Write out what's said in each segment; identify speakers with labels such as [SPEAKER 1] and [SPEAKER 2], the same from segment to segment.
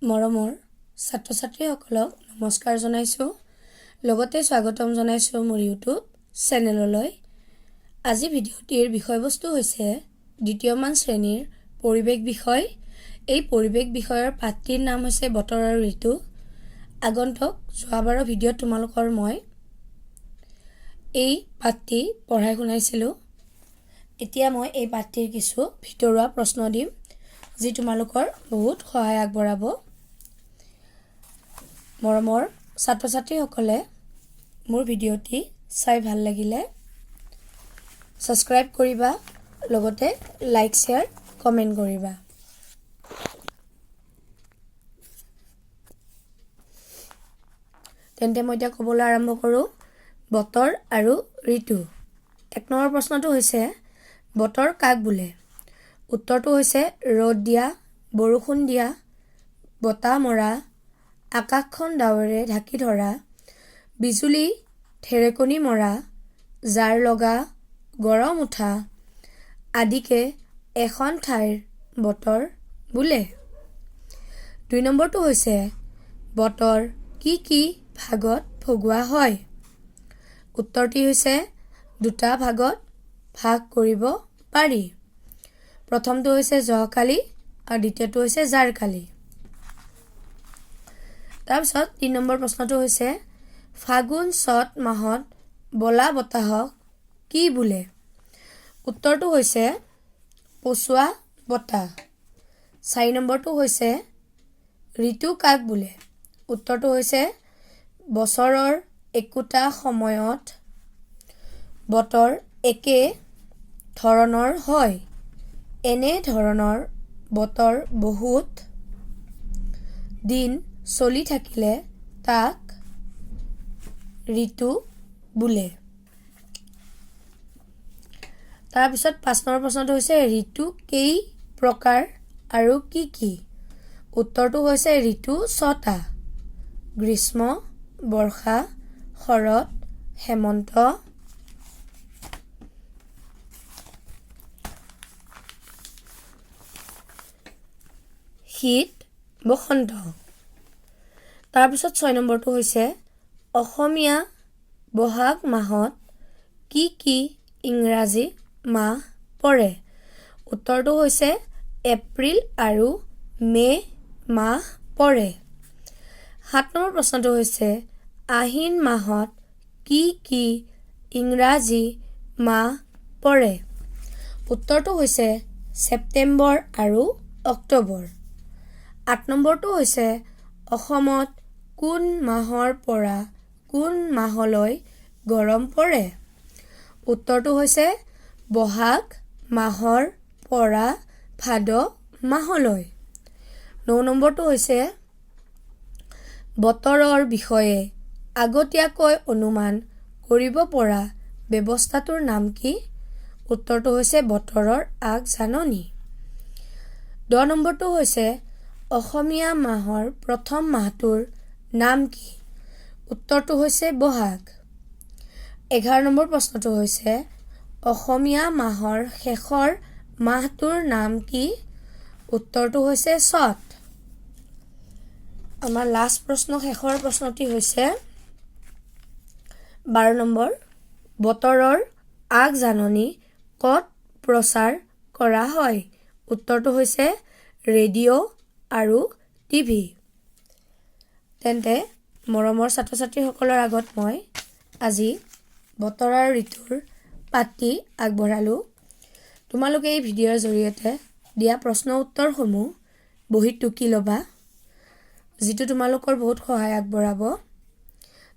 [SPEAKER 1] মৰমৰ ছাত্ৰ ছাত্ৰীসকলক নমস্কাৰ জনাইছোঁ। লগতে স্বাগতম জনাইছোঁ মোৰ ইউটিউব চেনেললৈ। আজি ভিডিঅ'টিৰ বিষয়বস্তু হৈছে দ্বিতীয়মান শ্ৰেণীৰ পৰিৱেশ বিষয়। এই পৰিৱেশ বিষয়ৰ পাঠটিৰ নাম হৈছে বতৰ আৰু ঋতু। আগন্তুক যোৱাবাৰৰ ভিডিঅ'ত তোমালোকৰ মই এই পাঠটি পঢ়াই শুনাইছিলোঁ। এতিয়া মই এই পাঠটিৰ কিছু ভিতৰুৱা প্ৰশ্ন দিম, যি তোমালোকৰ বহুত সহায় আগবঢ়াব। মৰমৰ ছাত্ৰ ছাত্ৰীসকলে মোৰ ভিডিঅ'টি চাই ভাল লাগিলে ছাবস্ক্ৰাইব কৰিবা, লগতে লাইক শ্বেয়াৰ কমেণ্ট কৰিবা। তেন্তে মই এতিয়া ক'বলৈ আৰম্ভ কৰোঁ। বতৰ আৰু ঋতু। ১ নম্বৰ প্ৰশ্নটো হৈছে বতৰ কাক বোলে? উত্তৰটো হৈছে ৰ'দ দিয়া, বৰষুণ দিয়া, বতাহ মৰা, আকাশখন ডাৱৰে ঢাকি ধৰা, বিজুলী ঢেৰেকনি মৰা, জাৰ লগা, গৰম উঠা আদিকে এখন ঠাইৰ বতৰ বোলে। ২ নম্বৰটো হৈছে বতৰ কি ভাগত ভগোৱা হয়? উত্তৰটি হৈছে দুটা ভাগত ভাগ কৰিব পাৰি। প্ৰথমটো হৈছে জহকালি আৰু দ্বিতীয়টো হৈছে জাৰকালি। তাৰপিছত ৩ নম্বৰ প্ৰশ্নটো হৈছে ফাগুন চ'ত মাহত বলা বতাহক কি বোলে? উত্তৰটো হৈছে পছোৱা বতাহ। ৪ নম্বৰটো হৈছে ঋতু কাক বোলে? উত্তৰটো হৈছে বছৰৰ একোটা সময়ত বতৰ একে ধৰণৰ হয়। এনে ধৰণৰ বতৰ বহুত দিন চলি থাকিলে তাক ঋতু বোলে। তাৰপিছত ৫ নম্বৰ প্ৰশ্নটো হৈছে ঋতু কেই প্ৰকাৰ আৰু কি? উত্তৰটো হৈছে ঋতু ৬টা। গ্ৰীষ্ম, বৰ্ষা, শৰৎ, হেমন্ত, শীত, বসন্ত। তাৰপিছত ৬ নম্বৰটো হৈছে অসমীয়া বহাগ মাহত কি ইংৰাজী মাহ পৰে? উত্তৰটো হৈছে এপ্ৰিল আৰু মে' মাহ পৰে। ৭ নম্বৰ প্ৰশ্নটো হৈছে আহিন মাহত কি ইংৰাজী মাহ পৰে? উত্তৰটো হৈছে ছেপ্টেম্বৰ আৰু অক্টোবৰ। ৮ নম্বৰটো হৈছে অসমত কোন মাহৰ পৰা কোন মাহলৈ গৰম পৰে? উত্তৰটো হৈছে বহাগ মাহৰ পৰা ভাদ মাহলৈ। ৯ নম্বৰটো হৈছে বতৰৰ বিষয়ে আগতীয়াকৈ অনুমান কৰিব পৰা ব্যৱস্থাটোৰ নাম কি? উত্তৰটো হৈছে বতৰৰ আগজাননী। ১০ নম্বৰটো হৈছে অসমীয়া মাহৰ প্ৰথম মাহটোৰ নাম কি? উত্তৰটো হৈছে বহাগ। ১১ নম্বৰ প্ৰশ্নটো হৈছে অসমীয়া মাহৰ শেষৰ মাহটোৰ নাম কি? উত্তৰটো হৈছে চ'ত। আমাৰ লাষ্ট প্ৰশ্ন, শেষৰ প্ৰশ্নটি হৈছে ১২ নম্বৰ বতৰৰ আগজাননী ক'ত প্ৰচাৰ কৰা হয়? উত্তৰটো হৈছে ৰেডিঅ' আৰু টিভি। তেন্তে মৰমৰ ছাত্ৰ ছাত্ৰীসকলৰ আগত মই আজি বতৰ আৰু ঋতুৰ পাঠটি আগবঢ়ালোঁ। তোমালোকে এই ভিডিঅ'ৰ জৰিয়তে দিয়া প্ৰশ্ন উত্তৰসমূহ বহীত টুকি ল'বা, যিটো তোমালোকৰ বহুত সহায় আগবঢ়াব।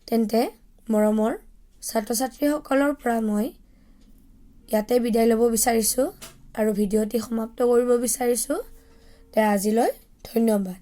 [SPEAKER 1] তেন্তে মৰমৰ ছাত্ৰ ছাত্ৰীসকলৰ পৰা মই ইয়াতে বিদায় ল'ব বিচাৰিছোঁ আৰু ভিডিঅ'টি সমাপ্ত কৰিব বিচাৰিছোঁ। আজিলৈ ধন্যবাদ।